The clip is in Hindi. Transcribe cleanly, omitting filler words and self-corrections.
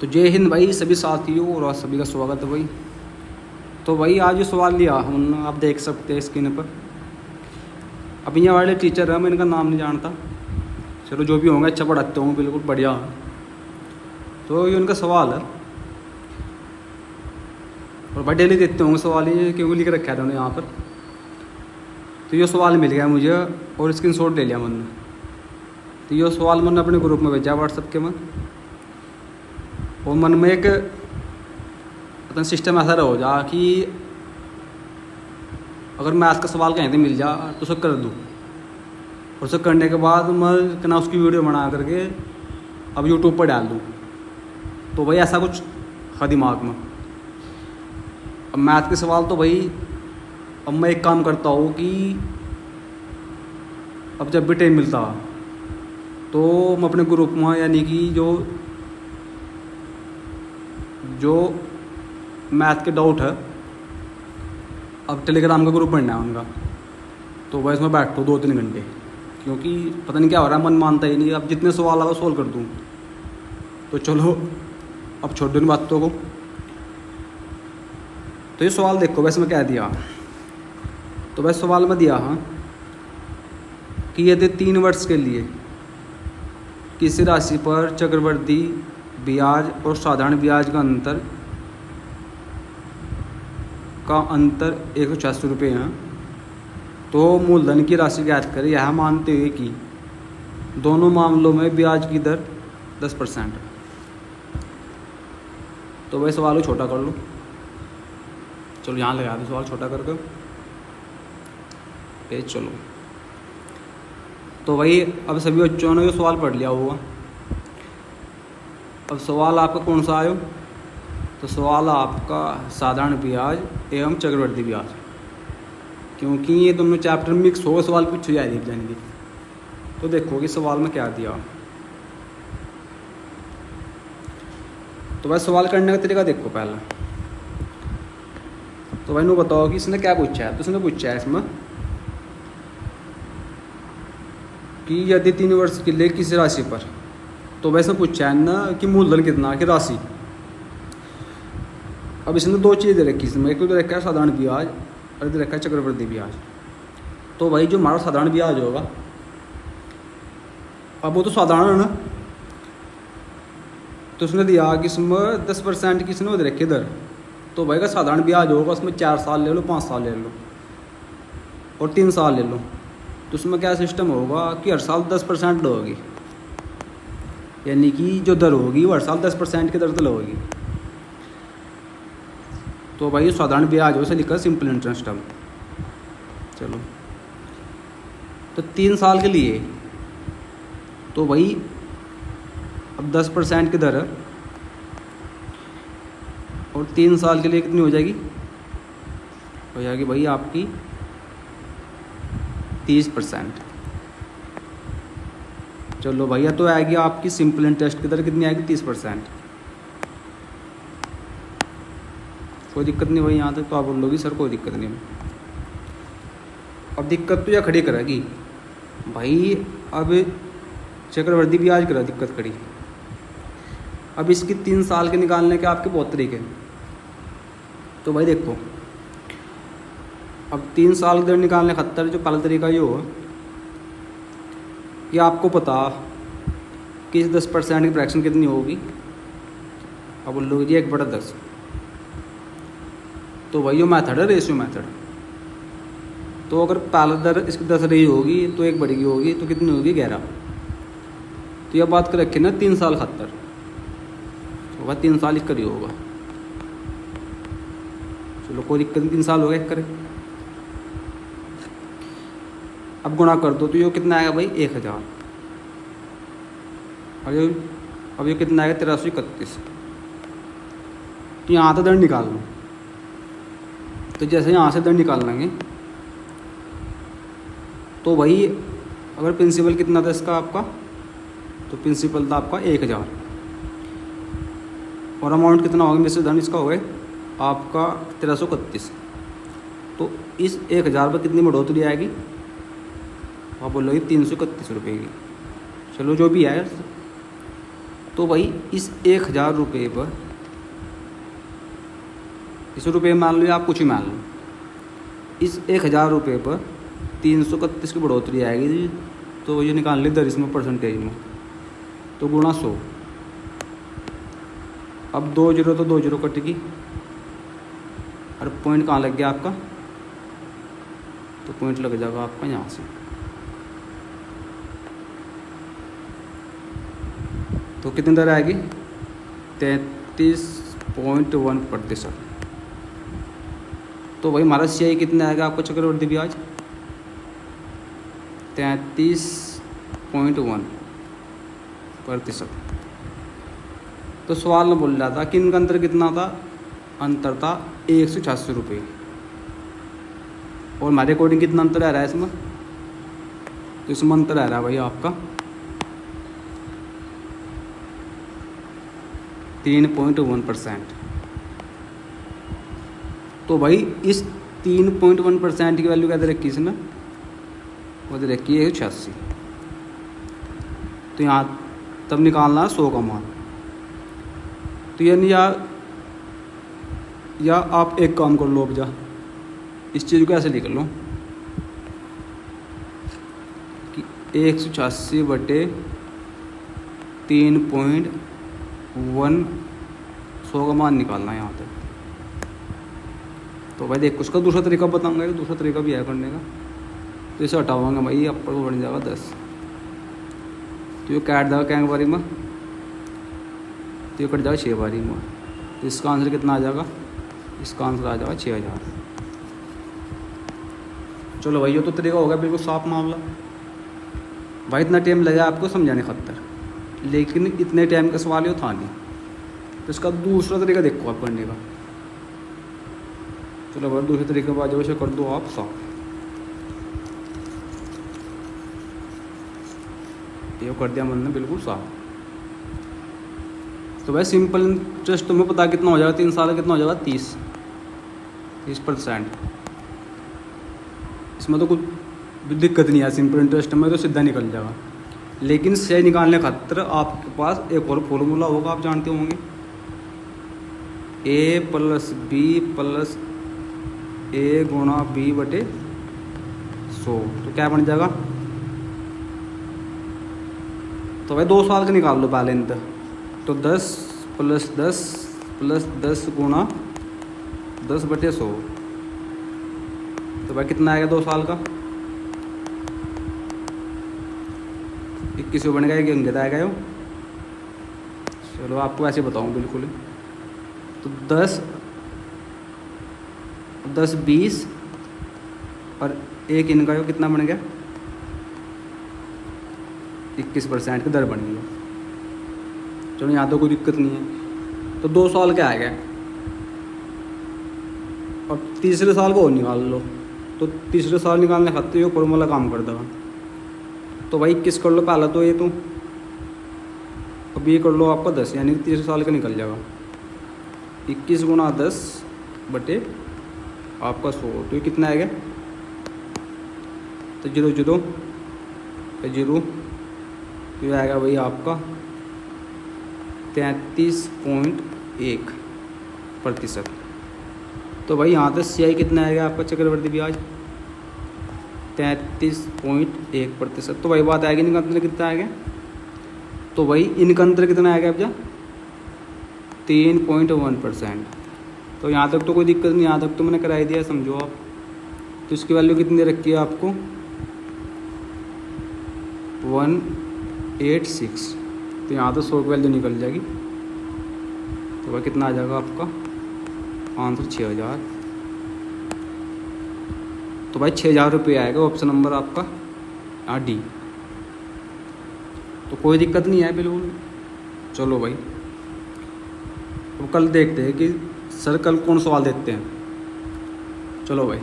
तो जय हिंद भाई सभी साथियों और सभी का स्वागत है भाई। तो भाई आज जो सवाल लिया हम आप देख सकते हैं स्क्रीन पर। अब यहाँ वाले टीचर हैं, मैं इनका नाम नहीं जानता, चलो जो भी होंगे अच्छा पढ़ाते होंगे, बिल्कुल बढ़िया। तो ये उनका सवाल है और भाई डेली देते होंगे सवाल, ये क्योंकि लिख रखा है उन्होंने यहाँ पर। तो ये सवाल मिल गया मुझे और स्क्रीनशॉट ले लिया मैंने। तो ये सवाल मैंने अपने ग्रुप में भेजा व्हाट्सएप के में, और मन में एक पता सिस्टम ऐसा रहो जा कि अगर मैथ का सवाल कहीं से मिल जा तो उसे कर दूँ, और उसे करने के बाद मैं कहना उसकी वीडियो बना करके अब यूट्यूब पर डाल दूँ। तो भाई ऐसा कुछ है दिमाग में। अब मैथ के सवाल तो भाई अब मैं एक काम करता हूँ कि अब जब भी टाइम मिलता तो मैं अपने ग्रुप में, यानी कि जो मैथ के डाउट है, अब टेलीग्राम का ग्रुप बनना है उनका, तो भाई इसमें बैठो 2-3 घंटे, क्योंकि पता नहीं क्या हो रहा है, मन मानता ही नहीं। अब जितने सवाल आगे सोल्व कर दूँ। तो चलो अब छोड़ दो इन बातों को। तो ये सवाल देखो, वैसे मैं क्या दिया। तो वैसे सवाल में दिया हाँ कि यदि 3 वर्ष के लिए किसी राशि पर चक्रवृद्धि ब्याज और साधारण ब्याज का अंतर 186 रुपये है, तो मूलधन की राशि ज्ञात करें, यह मानते हुए कि दोनों मामलों में ब्याज की दर 10%। तो भाई सवाल को छोटा कर लो, चलो यहाँ लगा दो सवाल छोटा करके पेज। चलो तो भाई अब सभी बच्चों ने ये सवाल पढ़ लिया होगा। अब सवाल आपका कौन सा आयो? तो सवाल आपका साधारण ब्याज एवं चक्रवृद्धि ब्याज, क्योंकि ये दोनों चैप्टर मिक्स हो सवाल पूछे जाएगी एग्जाम की। तो देखो कि सवाल में क्या दिया। तो भाई सवाल करने का तरीका देखो पहले। तो भाई नो बताओ कि इसने क्या पूछा है। तो इसने पूछा है इसमें कि यदि 3 वर्ष के लिए किसी राशि पर, तो वैसे पूछा है ना कि मूलधन कितना की राशि। अब इसने 2 चीज़ें दे रखी इसमें, एक तो दे रखा है साधारण ब्याज और दे रखा है चक्रवृद्धि ब्याज। तो भाई जो हमारा साधारण ब्याज होगा, अब वो तो साधारण है ना, तो उसने दिया कि इसमें 10% की इसने दे रखी दर। तो भाई का साधारण ब्याज होगा उसमें 4 साल ले लो, 5 साल ले लो और 3 साल ले लो। तो उसमें क्या सिस्टम होगा कि हर साल 10% होगी, यानी कि जो दर होगी वो हर साल 10% की दर से होगी। तो भाई ये साधारण ब्याज हो, उसे लिखा सिंपल इंटरेस्ट। अब चलो तो 3 साल के लिए, तो भाई अब 10% की दर है और 3 साल के लिए कितनी हो जाएगी? हो जाएगी भाई आपकी 30%। चलो भैया तो आएगी आपकी सिंपल इंटरेस्ट की दर कितनी आएगी? 30%। कोई दिक्कत नहीं भाई, यहाँ तक तो आप बोलोगी सर कोई दिक्कत नहीं। अब दिक्कत तो यह खड़ी करेगी भाई, अब चक्रवृद्धि ब्याज करा दिक्कत खड़ी। अब इसकी 3 साल के निकालने के आपके बहुत तरीके। तो भाई देखो, अब 3 साल की दर निकालने खातर जो पहला तरीका ये हो कि आपको पता कि इस 10% की फ्रैक्शन कितनी होगी। अब बोल लो जी 1/10। तो भाई ये मेथड है रेशियो मेथड। तो अगर पहला दर इसकी 10 रही होगी तो 1 बढ़ेगी होगी, तो कितनी होगी? 11। तो यह बात कर रखे ना 3 साल खातर, तो वह 3 साल एक ही होगा। चलो कोई दिक्कत नहीं, 3 साल हो गया एक करे। अब गुणा कर दो तो ये कितना आएगा भाई? 1000। अब ये कितना आएगा? 1331। तो यहाँ से दर निकाल लो। तो जैसे यहाँ से दर निकाल लेंगे तो भाई अगर प्रिंसिपल कितना था इसका आपका, तो प्रिंसिपल था आपका 1000 और अमाउंट कितना होगा? मिश्र धन इसका हो गया आपका 1331। तो इस 1000 पर कितनी बढ़ोतरी आएगी? आप बोलोगे 331 रुपये की। चलो जो भी है, तो भाई इस 1000 रुपये पर, इस रुपये मान लो या आप कुछ ही मान लो, इस 1000 रुपये पर 331 की बढ़ोतरी आएगी, तो ये निकाल ली दर इसमें परसेंटेज में, तो गुणा 100। अब 2 जीरो तो 2 जीरो कटेगी, और पॉइंट कहाँ लग गया आपका, तो पॉइंट लग जाएगा आपका यहाँ से। तो कितनी दर आएगी, 33.1%। तो भाई हमारा CI कितना आएगा आपका चक्रवृद्धि ब्याज, 33.1%। तो सवाल में बोल रहा था कि इनका अंतर कितना था, अंतर था 186 रुपये। और हमारे अकॉर्डिंग कितना अंतर आ रहा है इसमें, तो इसमें अंतर आ रहा है भाई आपका 3.1%। तो भाई इस 3.1% की वैल्यू क्या दे रखी इसमें, वो दे रखी है 186। तो यहाँ तब निकालना है 100 का मान। तो यानी या आप एक काम कर लो, अब जा इस चीज़ को ऐसे लिख लो कि 186 बटे 3.1, 100 का मान निकालना है यहाँ तक। तो भाई देख उसका दूसरा तरीका बताऊंगा, दूसरा तरीका भी है करने का। तो इसे हटाऊंगा भाई, अपर को बन जाएगा 10, तो ये काट देगा क्या बारी में, तो ये कट जाएगा 6 बारी में। तो इसका आंसर कितना आ जाएगा, इसका आंसर आ जाएगा 6000। चलो भाई ये तो तरीका होगा बिल्कुल साफ मामला। भाई इतना टाइम लगा आपको समझाने खतर, लेकिन इतने टाइम का सवाल ही था नहीं। तो इसका दूसरा तरीका देखो आप करने का। चलो भाई दूसरे तरीके पर आ जाओ, इसे कर दो आप साफ। ये कर दिया मैंने बिल्कुल साफ। तो भाई सिंपल इंटरेस्ट तुम्हें पता कितना हो जाएगा, 3 साल का कितना हो जाएगा, 30%। इसमें तो कुछ दिक्कत नहीं है, सिंपल इंटरेस्ट में तो सीधा निकल जाएगा। लेकिन से निकालने खातर आपके पास एक और फॉर्मूला होगा, आप जानते होंगे, A + B + A गुणा B बटे 100। तो क्या बन जाएगा, तो भाई 2 साल का निकाल लो पहले इनका। तो 10 + 10 + 10 गुणा 10 बटे 100। तो भाई कितना आएगा 2 साल का, 21 बन गया, एक अंगत आएगा यो। चलो आपको ऐसे बताऊँ बिल्कुल। तो 10 20 और एक इनका यो कितना बन गया, 21% की दर बन गई। चलो यहाँ तो कोई दिक्कत नहीं है। तो 2 साल का आ गया, और तीसरे साल को और निकाल लो। तो तीसरे साल निकालने खाते ये फॉर्मूला काम कर देगा। तो भाई 21 कर लो पहला, तो ये तो अब ये कर लो आपका 10, यानी तीसरे साल का निकल जाएगा 21 गुणा 10 बटे आपका 100। तो ये कितना आएगा, तो 0 0 0, तो ये आएगा भाई आपका 33.1%। तो भाई यहाँ तक CI कितना आएगा आपका चक्रवर्ती ब्याज, 33.1%। तो भाई बात आएगी इनका अंतर कितना आएगा, तो भाई इनका अंतर कितना आएगा अब जा 3.1%। तो यहाँ तक तो कोई दिक्कत नहीं, यहाँ तक तो मैंने कराई दिया, समझो आप। तो इसकी वैल्यू कितनी रखी है आपको, 186। तो यहाँ तो 100 की वैल्यू निकल जाएगी। तो भाई कितना आ जाएगा आपका आंसर, 6000। तो भाई 6000 रुपये आएगा, ऑप्शन नंबर आपका D। तो कोई दिक्कत नहीं है बिल्कुल। चलो भाई तो कल देखते हैं कि सर कल कौन सवाल देते हैं। चलो भाई।